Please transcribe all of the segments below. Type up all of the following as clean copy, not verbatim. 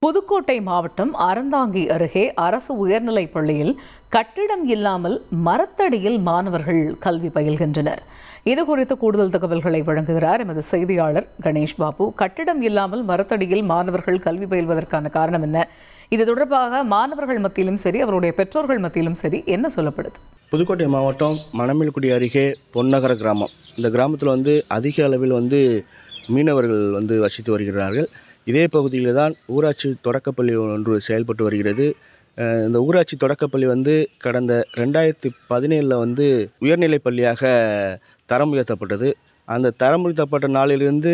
புதுக்கோட்டை மாவட்டம் அறந்தாங்கி அருகே அரசு உயர்நிலைப் பள்ளியில் கட்டிடம் இல்லாமல் மரத்தடியில் மாணவர்கள் கல்வி பயில்கின்றனர். இதுகுறித்து கூடுதல் தகவல்களை வழங்குகிறார் எமது செய்தியாளர் கணேஷ் பாபு. கட்டிடம் இல்லாமல் மரத்தடியில் மாணவர்கள் கல்வி பயில்வதற்கான காரணம் என்ன? இது தொடர்பாக மாணவர்கள் மத்தியிலும் சரி, அவருடைய பெற்றோர்கள் மத்தியிலும் சரி என்ன சொல்லப்படுது? புதுக்கோட்டை மாவட்டம் மணமேல்குடி அருகே பொன்னகர கிராமம். இந்த கிராமத்தில் அதிக அளவில் மீனவர்கள் வசித்து வருகிறார்கள். இதே பகுதியில் தான் ஊராட்சி தொடக்கப்பள்ளி ஒன்று செயல்பட்டு வருகிறது. இந்த ஊராட்சி தொடக்கப்பள்ளி கடந்த 2017 உயர்நிலைப் பள்ளியாக தரம் உயர்த்தப்பட்டது. அந்த தரம் உயர்த்தப்பட்ட நாளிலிருந்து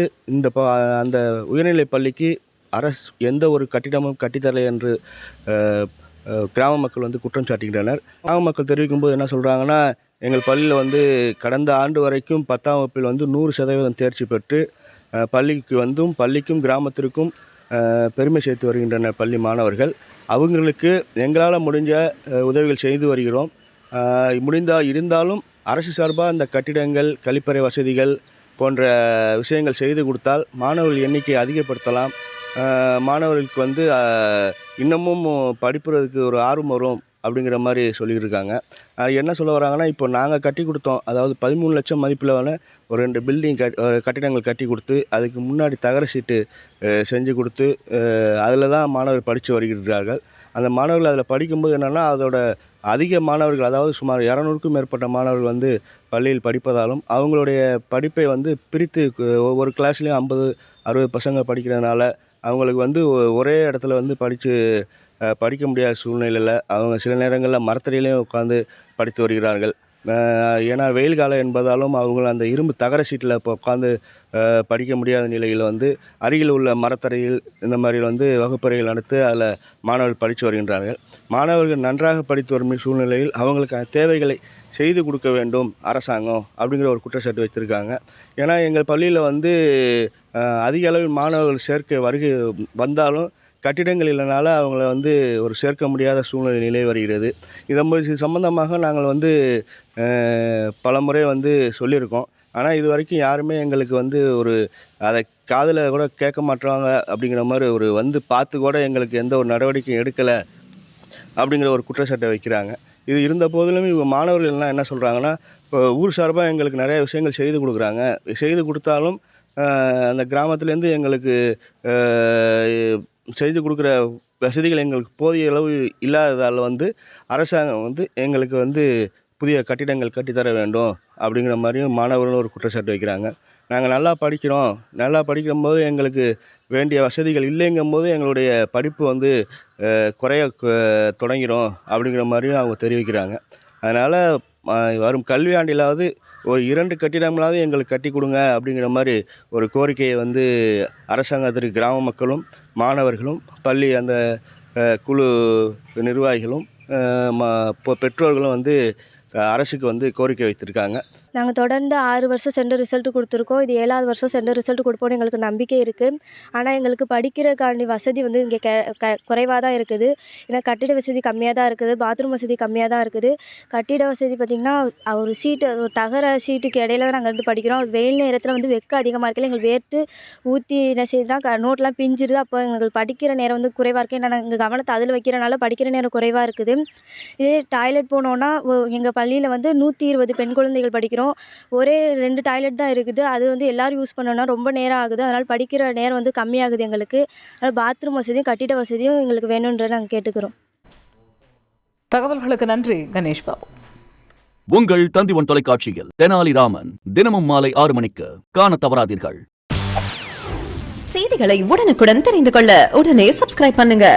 அந்த உயர்நிலைப் பள்ளிக்கு அரசு எந்த ஒரு கட்டிடமும் கட்டித்தரலை என்று கிராம மக்கள் குற்றம் சாட்டுகின்றனர். கிராம மக்கள் தெரிவிக்கும்போது என்ன சொல்கிறாங்கன்னா, எங்கள் பள்ளியில் கடந்த ஆண்டு வரைக்கும் 10ஆம் வகுப்பில் 100% தேர்ச்சி பெற்று பள்ளிக்கும் கிராமத்திற்கும் பெருமை சேர்த்து வருகின்றனர் பள்ளி மாணவர்கள். அவங்களுக்கு எங்களால் முடிஞ்ச உதவிகள் செய்து வருகிறோம். இருந்தாலும் அரசு சார்பாக இந்த கட்டிடங்கள், கழிப்பறை வசதிகள் போன்ற விஷயங்கள் செய்து கொடுத்தால் மாணவர்கள் எண்ணிக்கை அதிகப்படுத்தலாம். மாணவர்களுக்கு இன்னமும் படிப்புறதுக்கு ஒரு ஆர்வம் வரும் அப்படிங்கிற மாதிரி சொல்லிகிட்டு இருக்காங்க. என்ன சொல்ல வராங்கன்னா, இப்போ நாங்கள் கட்டி கொடுத்தோம், அதாவது 13 லட்சம் மதிப்பில் ஒரு 2 பில்டிங் கட்டிடங்கள் கட்டி கொடுத்து அதுக்கு முன்னாடி தகர சீட்டு செஞ்சு கொடுத்து அதில் தான் மாணவர்கள் படித்து வருகிறார்கள். அந்த மாணவர்கள் அதில் படிக்கும்போது என்னென்னா, அதோட அதிக மாணவர்கள், அதாவது சுமார் 200க்கும் மேற்பட்ட மாணவர்கள் பள்ளியில் படிப்பதாலும் அவங்களுடைய படிப்பை பிரித்து ஒவ்வொரு கிளாஸ்லேயும் 50-60 பசங்க படிக்கிறதுனால அவங்களுக்கு ஒரே இடத்துல படிக்க முடியாத சூழ்நிலையில் அவங்க சில நேரங்களில் மரத்தடியிலையும் உட்காந்து படித்து வருகிறார்கள். ஏன்னா வெயில் காலம் என்பதாலும் அவங்க அந்த இரும்பு தகர சீட்டில் இப்போ உட்காந்து படிக்க முடியாத நிலையில் அருகில் உள்ள மரத்தடியில் இந்த மாதிரி வகுப்பறைகள் நடத்து அதில் மாணவர்கள் படித்து வருகின்றார்கள். மாணவர்கள் நன்றாக படித்து வரும் சூழ்நிலையில் அவங்களுக்கான தேவைகளை செய்து கொடுக்க வேண்டும் அரசாங்கம் அப்படிங்கிற ஒரு குற்றச்சாட்டு வைத்திருக்காங்க. ஏன்னா எங்கள் பள்ளியில் அதிக அளவில் மாணவர்கள் சேர்க்கை வருகை வந்தாலும் கட்டிடங்கள் இல்லைனால அவங்கள ஒரு சேர்க்க முடியாத சூழ்நிலை நிலை வருகிறது. இது சம்பந்தமாக நாங்கள் பல முறை சொல்லியிருக்கோம். ஆனால் இது வரைக்கும் யாருமே எங்களுக்கு ஒரு அதை காதில் கூட கேட்க மாட்டாங்க அப்படிங்கிற மாதிரி பார்த்து கூட எங்களுக்கு எந்த ஒரு நடவடிக்கையும் எடுக்கலை அப்படிங்கிற ஒரு குற்றச்சாட்டை வைக்கிறாங்க. இது இருந்த போதிலும் இவங்க மாணவர்கள்லாம் என்ன சொல்கிறாங்கன்னா, இப்போ ஊர் சார்பாக எங்களுக்கு நிறைய விஷயங்கள் செய்து கொடுக்குறாங்க. செய்து கொடுத்தாலும் அந்த கிராமத்துலேருந்து எங்களுக்கு செய்து கொடுக்குற வசதிகள் எங்களுக்கு போதிய அளவு இல்லாததால் அரசாங்கம் எங்களுக்கு புதிய கட்டிடங்கள் கட்டித்தர வேண்டும் அப்படிங்கிற மாதிரியும் மாணவர்கள் ஒரு குற்றச்சாட்டு வைக்கிறாங்க. நாங்கள் நல்லா படிக்கிறோம், நல்லா படிக்கும்போது எங்களுக்கு வேண்டிய வசதிகள் இல்லைங்கும்போது எங்களுடைய படிப்பு குறைய தொடங்கிடும் அப்படிங்கிற மாதிரியும் அவங்க தெரிவிக்கிறாங்க. அதனால் வரும் கல்வியாண்டிலாவது ஒரு 2 கட்டிடங்களாவது எங்களுக்கு கட்டி கொடுங்க அப்படிங்கிற மாதிரி ஒரு கோரிக்கையை அரசாங்கத்திற்கு கிராம மக்களும் மாணவர்களும் பள்ளி அந்த குழு நிர்வாகிகளும் பெற்றோர்களும் அரசுக்கு கோரிக்கை வைத்திருக்காங்க. நாங்கள் தொடர்ந்து 6 வருஷம் சென்று ரிசல்ட் கொடுத்துருக்கோம். இது 7ஆவது வருஷம் சென்று ரிசல்ட் கொடுப்போன்னு எங்களுக்கு நம்பிக்கை இருக்குது. ஆனால் எங்களுக்கு படிக்கிறக்காண்டி வசதி இங்கே குறைவாக தான் இருக்குது. ஏன்னா கட்டிட வசதி கம்மியாக தான் இருக்குது, பாத்ரூம் வசதி கம்மியாக தான் இருக்குது. கட்டிட வசதி பார்த்திங்கன்னா ஒரு சீட்டு, ஒரு தகர சீட்டுக்கு இடையில தான் நாங்கள் படிக்கிறோம். வெயில் நேரத்தில் வெக்க அதிகமாக இருக்கல, எங்களுக்கு வேர்த்து ஊற்றி என்ன செய்யுதுன்னா நோட்லாம் பிஞ்சிருது. அப்போ எங்களுக்கு படிக்கிற நேரம் குறைவாக இருக்குது. ஏன்னா எங்கள் கவனத்தை அதில் வைக்கிறனால படிக்கிற நேரம் குறைவாக இருக்குது. இதே டாய்லெட் போனோன்னா எங்கள் பள்ளியில் 120 பெண் குழந்தைகள் படிக்கிறோம். ஒரே 2 டாய்லெட் தான் இருக்குது. அது எல்லாரும் யூஸ் பண்ணோன்னா ரொம்ப நேரம் ஆகுது. அதனால் படிக்கிற நேரம் கம்மியாகுது எங்களுக்கு. அதனால் பாத்ரூம் வசதியும் கட்டிட வசதியும் எங்களுக்கு வேணுன்றதை நாங்கள் கேட்டுக்கிறோம். தகவல்களுக்கு நன்றி கணேஷ் பாபு. உங்கள் தந்திவன் தொலைக்காட்சியில் தெனாலிராமன் தினமும் மாலை 6 மணிக்கு காண தவறாதீர்கள். செய்திகளை உடனுக்குடன் தெரிந்து கொள்ள உடனே சப்ஸ்கிரைப் பண்ணுங்க.